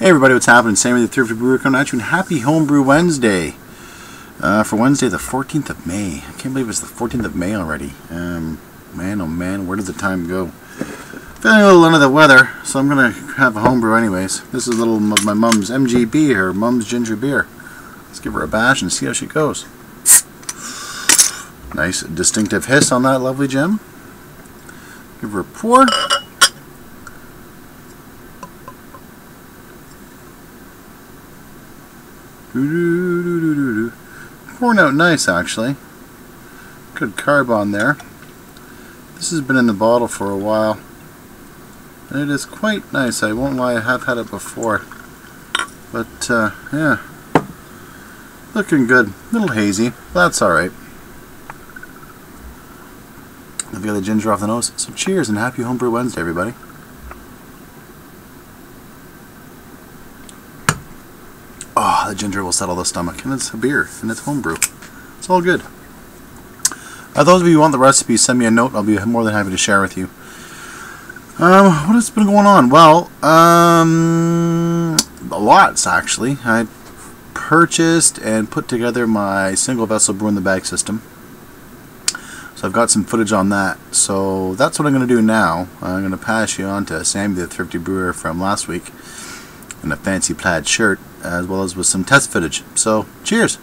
Hey everybody, what's happening? Sammy the Thrifty Brewer coming at you, and happy Homebrew Wednesday for Wednesday the 14th of May. I can't believe it's the 14th of May already. Man, oh man, where did the time go? Feeling a little under the weather, so I'm going to have a homebrew anyways. This is a little of my mum's MGB, her mum's ginger beer. Let's give her a bash and see how she goes. Nice distinctive hiss on that lovely gem. Give her a pour. Pouring out nice, actually. Good carb on there. This has been in the bottle for a while, and it is quite nice. I won't lie, I have had it before, but yeah, looking good. A little hazy, but that's alright. I've got the ginger off the nose. So cheers and happy Homebrew Wednesday, everybody. Oh, the ginger will settle the stomach, and it's a beer, and it's homebrew. It's all good. Those of you who want the recipe, send me a note. I'll be more than happy to share with you. What has been going on? Well, lots actually. I purchased and put together my single vessel brew in the bag system. So I've got some footage on that. So that's what I'm going to do now. I'm going to pass you on to Sammy the Thrifty Brewer from last week in a fancy plaid shirt, as well as with some test footage. So, cheers!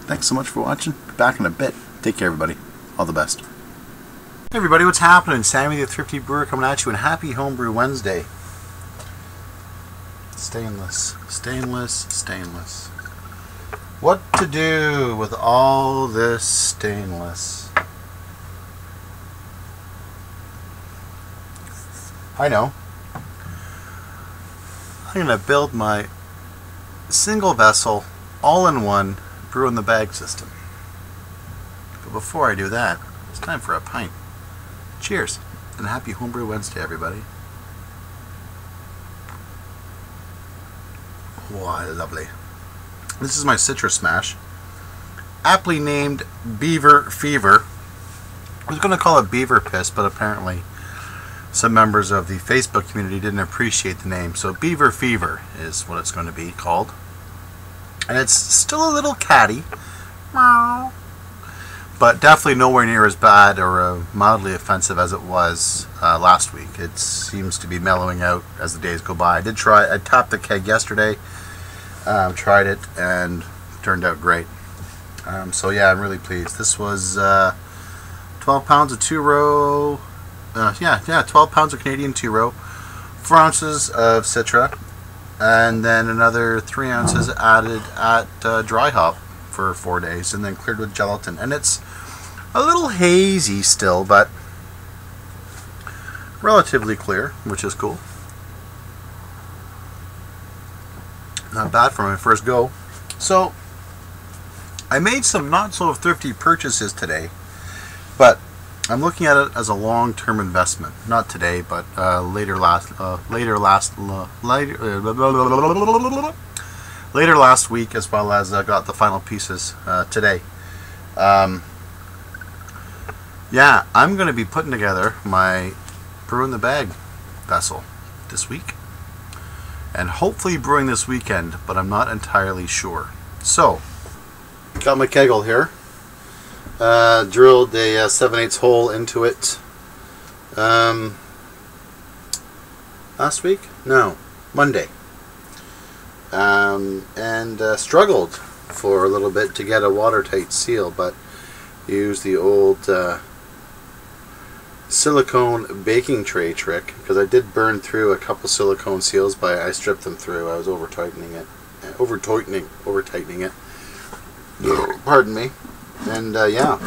Thanks so much for watching. Be back in a bit. Take care, everybody. All the best. Hey everybody, what's happening? Sammy the Thrifty Brewer coming at you, and happy Homebrew Wednesday. Stainless, stainless, stainless. What to do with all this stainless? I know. I'm going to build my single vessel, all-in-one brew in the bag system. But before I do that, it's time for a pint. Cheers, and happy Homebrew Wednesday, everybody. Wow, lovely. This is my citrus smash, aptly named Beaver Fever. I was going to call it Beaver Piss, but apparently some members of the Facebook community didn't appreciate the name, so Beaver Fever is what it's going to be called. And it's still a little catty, but definitely nowhere near as bad or mildly offensive as it was last week. It seems to be mellowing out as the days go by. I tapped the keg yesterday, tried it, and turned out great. So yeah, I'm really pleased. This was 12 pounds of 2-row. 12 pounds of Canadian 2-row, 4 ounces of Citra, and then another 3 ounces added at dry hop for 4 days, and then cleared with gelatin. And it's a little hazy still, but relatively clear, which is cool. Not bad for my first go. So I made some not so thrifty purchases today, but I'm looking at it as a long-term investment. Not today, but later last week, as well as I got the final pieces today. Yeah, I'm going to be putting together my brew in the bag vessel this week, and hopefully brewing this weekend, but I'm not entirely sure. So, got my keggle here. Drilled a 7/8 hole into it last week? No, Monday. And struggled for a little bit to get a watertight seal, but used the old silicone baking tray trick, because I did burn through a couple silicone seals, but I stripped them through. I was over tightening it. Pardon me. And yeah,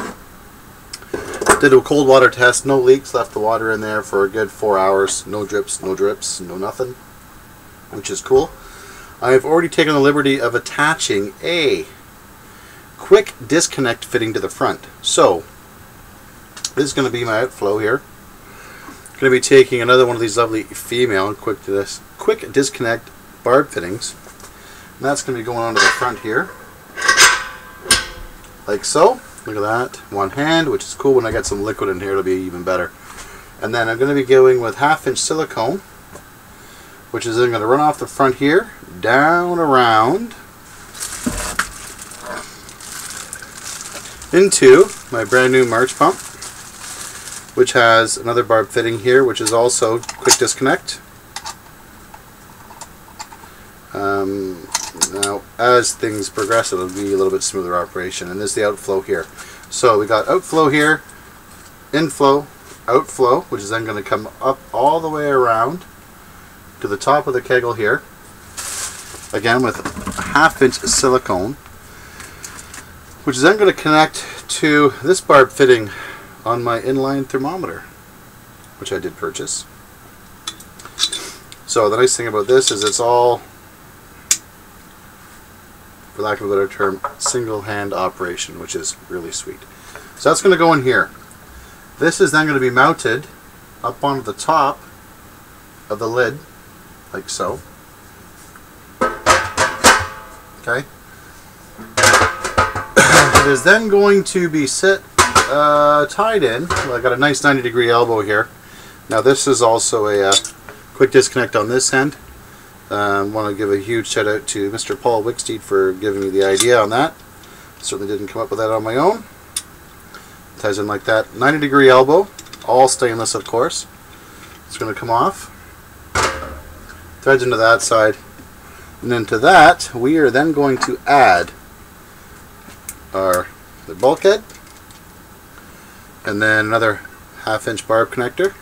did a cold water test, no leaks, left the water in there for a good 4 hours, no drips, no nothing, which is cool. I've already taken the liberty of attaching a quick disconnect fitting to the front. So this is going to be my outflow here. I'm going to be taking another one of these lovely female quick disconnect barb fittings, and that's going to be going onto the front here, like so. Look at that. One hand, which is cool. When I get some liquid in here, it'll be even better. And then I'm going to be going with 1/2 inch silicone, which is then going to run off the front here, down around into my brand new March pump, which has another barb fitting here, which is also quick disconnect. Now, as things progress, it'll be a little bit smoother operation. And there's the outflow here. So we got outflow here, inflow, outflow, which is then going to come up all the way around to the top of the kegel here. Again, with a 1/2 inch silicone, which is then going to connect to this barb fitting on my inline thermometer, which I did purchase. So the nice thing about this is it's all, for lack of a better term, single hand operation, which is really sweet. So that's going to go in here. This is then going to be mounted up on the top of the lid, like so. Okay. It is then going to be tied in. Well, I got a nice 90-degree elbow here. Now this is also a quick disconnect on this end. I want to give a huge shout out to Mr. Paul Wicksteed for giving me the idea on that. Certainly didn't come up with that on my own. Ties in like that. 90-degree elbow, all stainless of course. It's going to come off. Threads into that side. And then to that, we are then going to add the bulkhead. And then another 1/2 inch barb connector.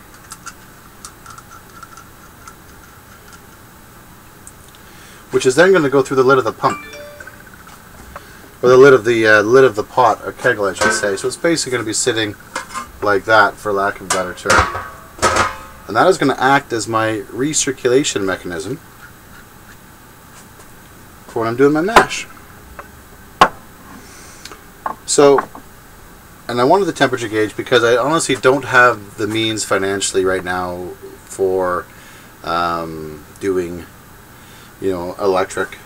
Which is then going to go through the lid of the pump, or the lid of the pot, or kegel I should say. So it's basically going to be sitting like that, for lack of a better term. And that is going to act as my recirculation mechanism for when I'm doing my mash. So, and I wanted the temperature gauge because I honestly don't have the means financially right now for doing, electric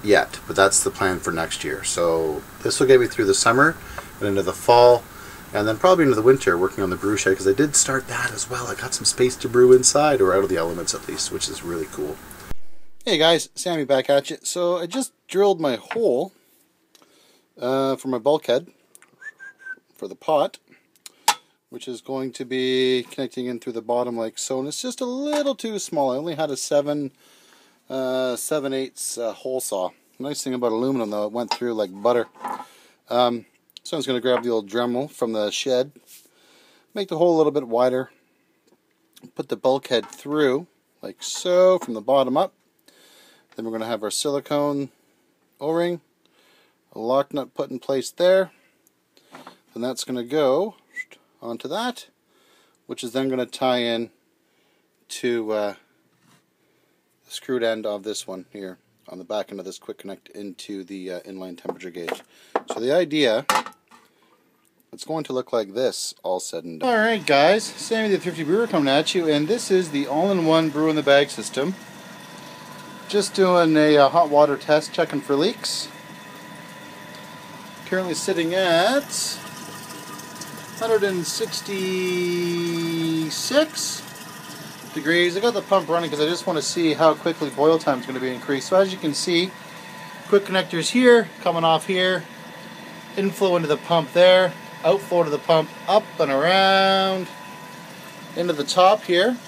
yet, but that's the plan for next year. So this will get me through the summer and into the fall, and then probably into the winter working on the brew shed, because I did start that as well. I got some space to brew inside, or out of the elements at least, which is really cool. Hey guys, Sammy back at you. So I just drilled my hole for my bulkhead for the pot, which is going to be connecting in through the bottom like so, and it's just a little too small. I only had a 7/8 hole saw. Nice thing about aluminum though, it went through like butter. So I'm just going to grab the old Dremel from the shed, make the hole a little bit wider, put the bulkhead through like so from the bottom up. Then we're going to have our silicone O-ring, a lock nut put in place there, and that's going to go onto that, which is then going to tie in to the screwed end of this one here on the back end of this quick connect into the inline temperature gauge. So the idea, it's going to look like this all said and done. Alright guys, Sammy the Thrifty Brewer coming at you, and this is the all-in-one brew in the bag system. Just doing a hot water test, checking for leaks. Currently sitting at 166 degrees. I got the pump running because I just want to see how quickly boil time is going to be increased. So as you can see, quick connectors here, coming off here, inflow into the pump there, outflow to the pump, up and around into the top here,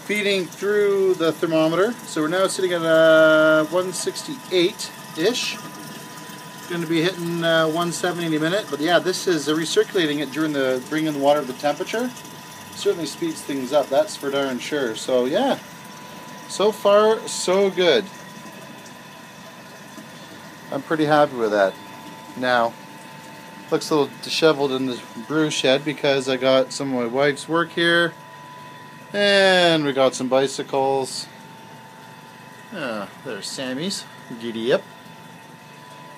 feeding through the thermometer. So we're now sitting at 168-ish. Going to be hitting 170 in a minute, but yeah, this is recirculating it during the bringing the water to the temperature. Certainly speeds things up, that's for darn sure. So yeah, so far so good. I'm pretty happy with that. Now, looks a little disheveled in the brew shed because I got some of my wife's work here, and we got some bicycles. There's Sammy's. Giddy up.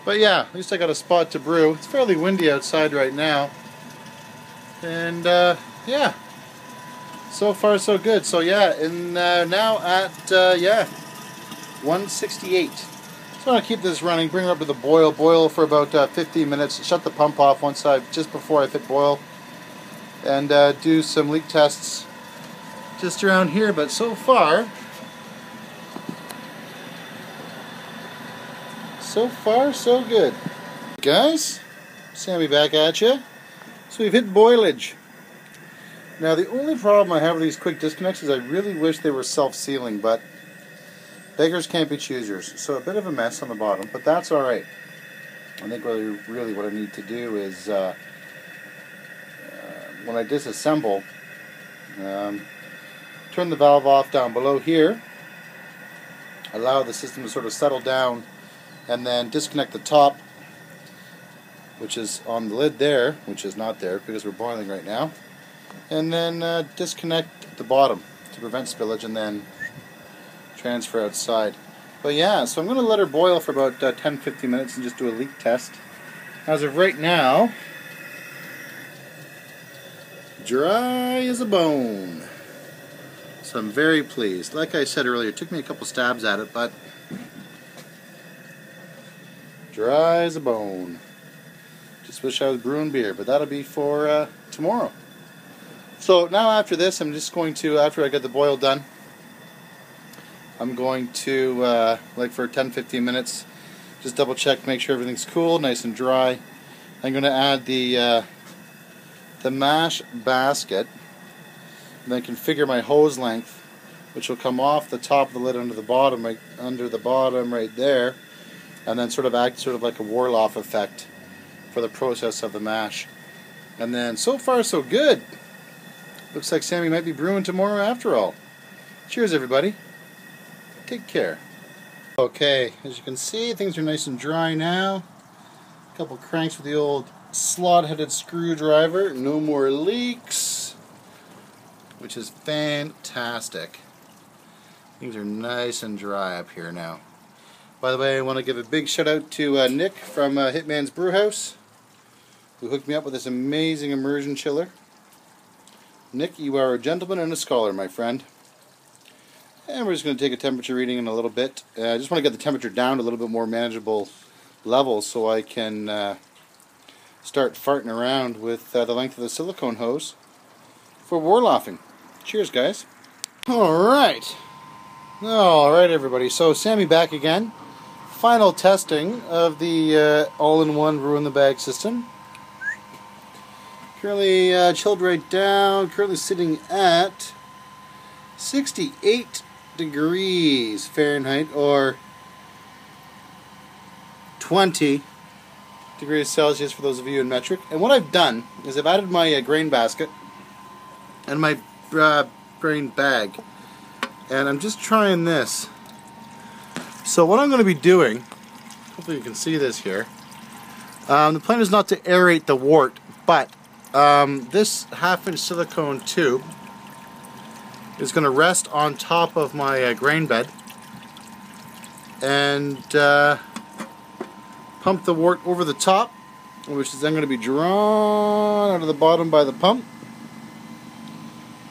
But yeah, at least I got a spot to brew. It's fairly windy outside right now. And yeah, so far so good. So yeah, and now at 168. So I'm going to keep this running, bring it up to the boil for about 15 minutes, shut the pump off just before I hit boil, and do some leak tests just around here. But so far, so far so good. Guys, Sammy back at you. So we've hit boilage. Now the only problem I have with these quick disconnects is I really wish they were self-sealing, but beggars can't be choosers. So a bit of a mess on the bottom, but that's alright. I think really what I need to do is when I disassemble, turn the valve off down below here, allow the system to sort of settle down, and then disconnect the top, which is on the lid there, which is not there because we're boiling right now, and then disconnect the bottom to prevent spillage and then transfer outside. But yeah, so I'm going to let her boil for about 10-15 minutes and just do a leak test. As of right now, dry as a bone. So I'm very pleased. Like I said earlier, it took me a couple stabs at it, but dry as a bone. Just wish I was brewing beer, but that'll be for tomorrow. So now after this, I'm just going to, after I get the boil done, I'm going to, like for 10-15 minutes, just double check, make sure everything's cool, nice and dry. I'm going to add the mash basket, and then configure my hose length, which will come off the top of the lid under the bottom, right there, and then sort of act sort of like a Warloff effect for the process of the mash. And then so far so good. Looks like Sammy might be brewing tomorrow after all. Cheers everybody. Take care. Okay, as you can see, things are nice and dry now. A couple cranks with the old slot-headed screwdriver. No more leaks, which is fantastic. Things are nice and dry up here now. By the way, I want to give a big shout out to Nick from Hitman's Brewhouse, who hooked me up with this amazing immersion chiller. Nick, you are a gentleman and a scholar, my friend. And we're just going to take a temperature reading in a little bit. I just want to get the temperature down to a little bit more manageable level so I can start farting around with the length of the silicone hose for Warloffing. Cheers, guys. Alright. Alright, everybody. So, Sammy back again. Final testing of the all-in-one brew in the bag system. Currently chilled right down. Currently sitting at 68 degrees Fahrenheit, or 20 degrees Celsius for those of you in metric. And what I've done is I've added my grain basket and my grain bag, and I'm just trying this. So what I'm going to be doing, hopefully you can see this here, the plan is not to aerate the wort, but this half-inch silicone tube is going to rest on top of my grain bed and pump the wort over the top, which is then going to be drawn out of the bottom by the pump,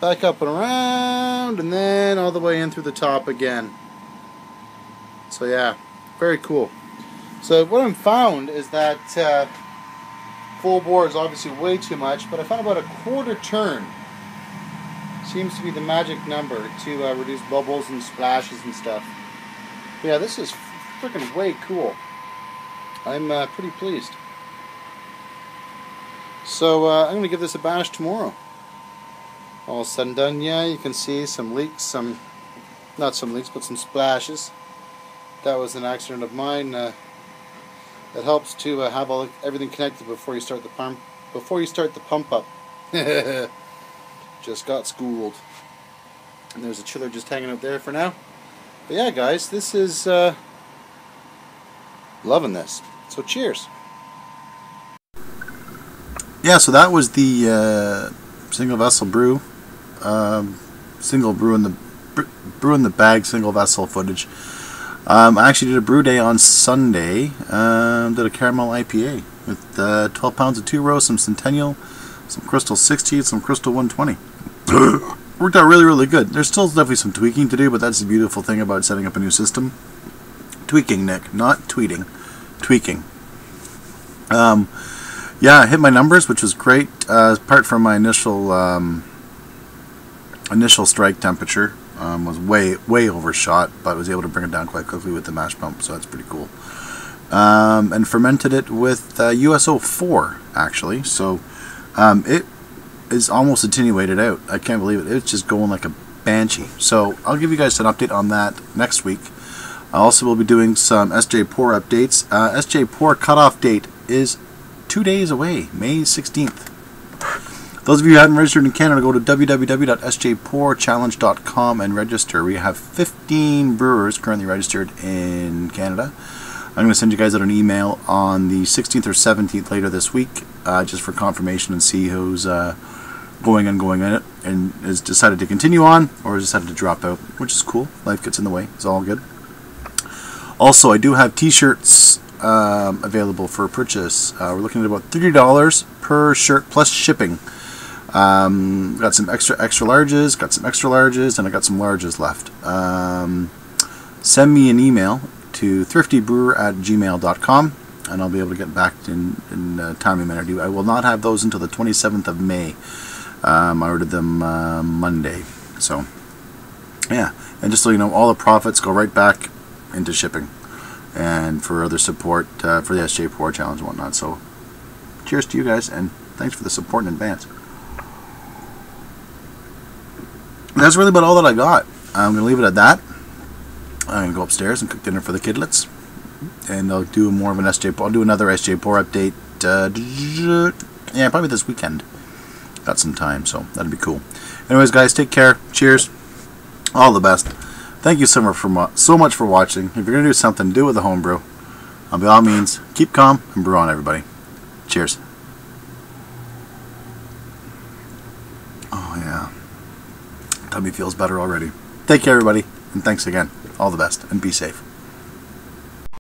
back up and around, and then all the way in through the top again. So yeah, very cool. So what I've found is that full bore is obviously way too much, but I found about a quarter turn seems to be the magic number to reduce bubbles and splashes and stuff. But yeah, this is freaking way cool. I'm pretty pleased. So I'm going to give this a bash tomorrow. All said and done, yeah, you can see some leaks, not some leaks, but some splashes. That was an accident of mine. It helps to have everything connected before you start the pump. Before you start the pump up. Just got schooled. And there's a chiller just hanging out there for now. But yeah, guys, this is loving this. So cheers. Yeah, so that was the single vessel brew, single brew in the bag, single vessel footage. I actually did a brew day on Sunday. Did a caramel IPA with 12 pounds of 2-row, some Centennial, some Crystal 60, some Crystal 120. Worked out really, really good. There's still definitely some tweaking to do, but that's the beautiful thing about setting up a new system. Tweaking, Nick, not tweeting. Tweaking. Yeah, I hit my numbers, which was great. Apart from my initial strike temperature, was way overshot, but I was able to bring it down quite quickly with the mash pump, so that's pretty cool. and fermented it with USO 4 actually. So it is almost attenuated out. I can't believe it. It's just going like a banshee. So I'll give you guys an update on that next week. I also will be doing some SJ Pour updates. SJ Pour cutoff date is 2 days away, May 16th. Those of you who haven't registered in Canada, go to www.sjpourchallenge.com and register. We have 15 brewers currently registered in Canada. I'm going to send you guys out an email on the 16th or 17th later this week, just for confirmation and see who's going in it and has decided to continue on or has decided to drop out, which is cool. Life gets in the way. It's all good. Also, I do have t-shirts available for purchase. We're looking at about $30 per shirt plus shipping. Got some extra larges, got some extra larges, and I got some larges left. Send me an email to thriftybrewer@gmail.com and I'll be able to get back in a timely manner. I will not have those until the 27th of May. I ordered them Monday. So, yeah. And just so you know, all the profits go right back into shipping and for other support for the SJ Pour Challenge and whatnot. So, cheers to you guys, and thanks for the support in advance. That's really about all that I got. I'm going to leave it at that. I'm going to go upstairs and cook dinner for the kidlets. And I'll do more of an SJ Pour. I'll do another SJ Pour update. Yeah, probably this weekend. Got some time, so that'd be cool. Anyways, guys, take care. Cheers. All the best. Thank you so much for watching. If you're going to do something, do it with a homebrew. By all means, keep calm and brew on, everybody. Cheers. Oh, yeah. Tummy feels better already. Take care, everybody, and thanks again. All the best, and be safe.